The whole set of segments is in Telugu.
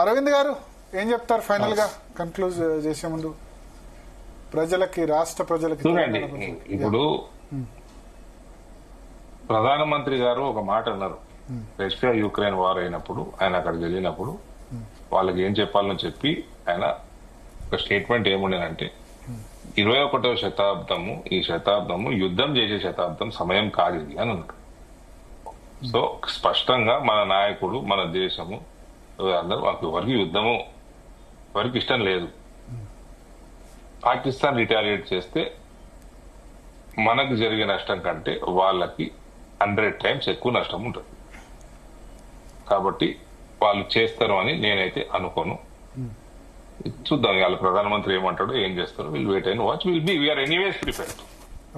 అరవింద్ గారు ఏం చెప్తారు ఫైనల్ గా కన్క్లూజ్ చేసే ముందు ప్రజలకి, రాష్ట్ర ప్రజలకి? ఇప్పుడు ప్రధానమంత్రి గారు ఒక మాట అన్నారు, రష్యా యుక్రెయిన్ వార్ అయినప్పుడు ఆయన అక్కడికి వెళ్ళినప్పుడు వాళ్ళకి ఏం చెప్పాలని చెప్పి ఆయన ఒక స్టేట్మెంట్ ఏముండేనంటే 21వ శతాబ్దము, ఈ శతాబ్దము యుద్ధం చేసే శతాబ్దం, సమయం కాదు ఇది అని అన్నారు. సో స్పష్టంగా మన నాయకుడు, మన దేశము అందరూ ఎవరికి యుద్ధము ఎవరికి ఇష్టం లేదు. పాకిస్తాన్ రిటాలియేట్ చేస్తే మనకు జరిగే నష్టం కంటే వాళ్ళకి 100 times ఎక్కువ నష్టం ఉంటుంది. కాబట్టి వాళ్ళు చేస్తారు అని నేనైతే అనుకోను. చూద్దాం వాళ్ళ ప్రధానమంత్రి ఏమంటాడు, ఏం చేస్తారు. Will wait and watch. We are anyways prepared.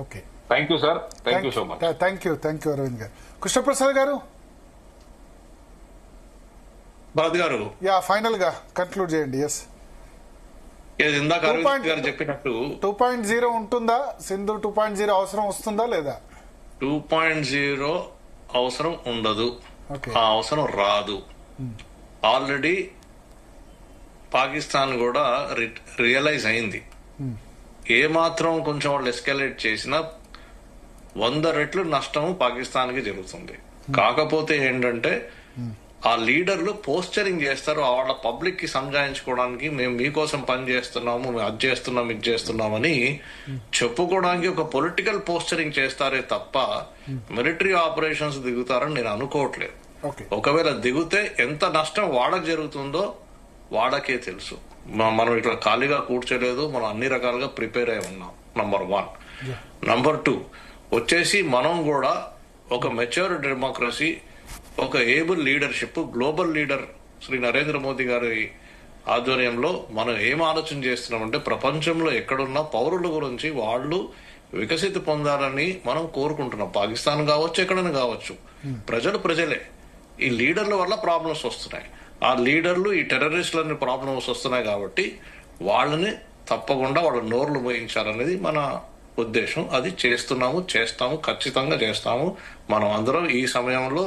Okay, thank you sir. Thank you so much. Thank you Aravind garu. Krishnaprasad గారు, భరత్ గారు, ఫైనల్ గా కన్క్లూడ్ చేయండి. ఎస్, ఇందాక అరవింద్ గారు చెప్పినట్టు 2.0 ఉంటుందా? సింధు 2.0 అవసరం వస్తుందా లేదా? 2.0 అవసరం ఉండదు, ఆ అవసరం రాదు. ఆల్రెడీ పాకిస్తాన్ కూడా రియలైజ్ అయింది. ఏమాత్రం కొంచెం వాళ్ళు ఎస్కలేట్ చేసినా 100 రెట్లు నష్టం పాకిస్తాన్ కి జరుగుతుంది. కాకపోతే ఏంటంటే ఆ లీడర్లు పోస్చరింగ్ చేస్తారు, వాళ్ళ పబ్లిక్ కి సంజాయించుకోవడానికి మేము మీకోసం పని చేస్తున్నాము, మేము అది చేస్తున్నాం ఇది చేస్తున్నామని చెప్పుకోవడానికి ఒక పొలిటికల్ పోస్చరింగ్ చేస్తారే తప్ప మిలిటరీ ఆపరేషన్స్ దిగుతారని నేను అనుకోవట్లేదు. ఒకవేళ దిగితే ఎంత నష్టం వాళ్ళకి జరుగుతుందో వాళ్ళకే తెలుసు. మనం ఇట్లా ఖాళీగా కూర్చోలేదు, మనం అన్ని రకాలుగా ప్రిపేర్ అయి ఉన్నాం. నంబర్ 1. నంబర్ 2 వచ్చేసి మనం కూడా ఒక మెచ్యూర్ డెమోక్రసీ, ఒక able leadership, global leader Shri Narendra Modi గారి ఆధ్వర్యంలో మనం ఏం ఆలోచన చేస్తున్నామంటే ప్రపంచంలో ఎక్కడున్న పౌరుల గురించి వాళ్ళు వికసిత పొందాలని మనం కోరుకుంటున్నాం. పాకిస్తాన్ కావచ్చు, ఎక్కడైనా కావచ్చు, ప్రజలే. ఈ లీడర్ల వల్ల ప్రాబ్లమ్స్ వస్తున్నాయి. ఆ లీడర్లు ఈ టెర్రరిస్టులని ప్రాబ్లమ్స్ వస్తున్నాయి కాబట్టి వాళ్ళని తప్పకుండా వాళ్ళ నోర్లు మోయించాలనేది మన ఉద్దేశం. అది చేస్తున్నాము, చేస్తాము, ఖచ్చితంగా చేస్తాము. మనం అందరం ఈ సమయంలో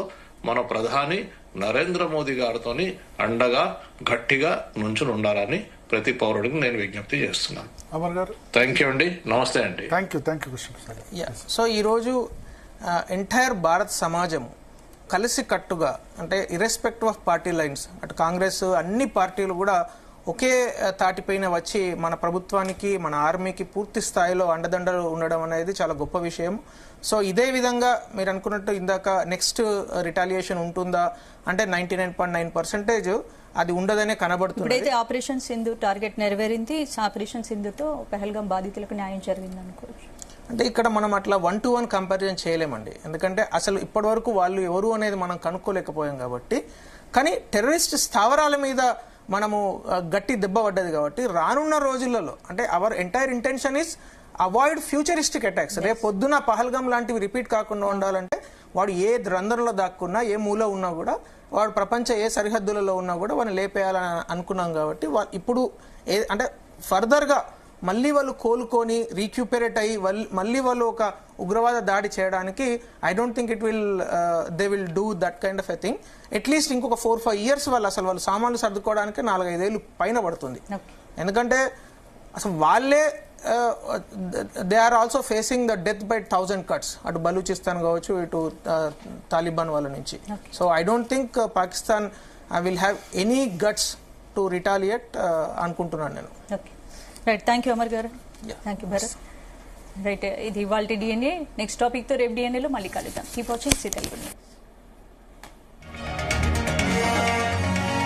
మన ప్రధాని నరేంద్ర మోదీ గారితోని అండగా గట్టిగా నుంచుని ఉండాలని ప్రతి పౌరుడికి నేను విజ్ఞప్తి చేస్తున్నాను. థ్యాంక్ యూ అండి, నమస్తే అండి. Thank you. సో ఈరోజు ఎంటైర్ భారత్ సమాజం కలిసి కట్టుగా, అంటే ఇర్రెస్పెక్టివ్ ఆఫ్ పార్టీ లైన్స్, అటు కాంగ్రెస్ అన్ని పార్టీలు కూడా ఒకే తాటిపైన వచ్చి మన ప్రభుత్వానికి, మన ఆర్మీకి పూర్తి స్థాయిలో అండదండలు ఉండడం అనేది చాలా గొప్ప విషయం. సో ఇదే విధంగా మీరు అనుకున్నట్టు ఇందాక నెక్స్ట్ రిటాలియేషన్ ఉంటుందా అంటే 99.9% అది ఉండదనే కనబడుతుంది. ఇప్పుడైతే ఆపరేషన్ సింధు టార్గెట్ నెరవేరింది. ఆపరేషన్ సింధుతో పహల్గాం బాధితులకు న్యాయం జరిగింది అనుకోవచ్చు. అంటే ఇక్కడ మనం అట్లా 1-to-1 కంపారిజన్ చేయలేమండి, ఎందుకంటే అసలు ఇప్పటి వరకు వాళ్ళు ఎవరు అనేది మనం కనుక్కోలేకపోయాం కాబట్టి. కానీ టెర్రరిస్ట్ స్థావరాల మీద మనము గట్టి దెబ్బ పడ్డది కాబట్టి రానున్న రోజులలో అంటే our entire intention is avoid futuristic attacks. రేపు పొద్దున పహల్గాం లాంటివి రిపీట్ కాకుండా ఉండాలంటే వాడు ఏ రంధ్రంలో దాక్కున్నా, ఏ మూల ఉన్నా కూడా, వాడు ప్రపంచ ఏ సరిహద్దులలో ఉన్నా కూడా వాడిని లేపేయాలని అనుకున్నాం కాబట్టి ఇప్పుడు అంటే ఫర్దర్గా మళ్ళీ వాళ్ళు కోలుకొని రీక్యూపరేట్ అయ్యి మళ్ళీ వాళ్ళు ఒక ఉగ్రవాద దాడి చేయడానికి I don't think they will do that kind of a thing. At least ఇంకొక 4-5 years వాళ్ళు సామాన్లు సర్దుకోవడానికి 4-5 ఏళ్ళు పైన పడుతుంది. ఎందుకంటే అసలు వాళ్ళే they are also facing the death by 1000 cuts, అటు బలూచిస్తాన్ కావచ్చు, ఇటు తాలిబాన్ వాళ్ళ నుంచి. So I don't think Pakistan will have any guts to retaliate అనుకుంటున్నాను నేను. రైట్, థ్యాంక్ యూ అమర్ గారు, థ్యాంక్ యూ భరత్. రైట్, ఇది ఇవాల్టి DNA. నెక్స్ట్ టాపిక్ తో రేపు DNA లో మళ్ళీ కలుద్దాం. Keep watching Zee Telugu.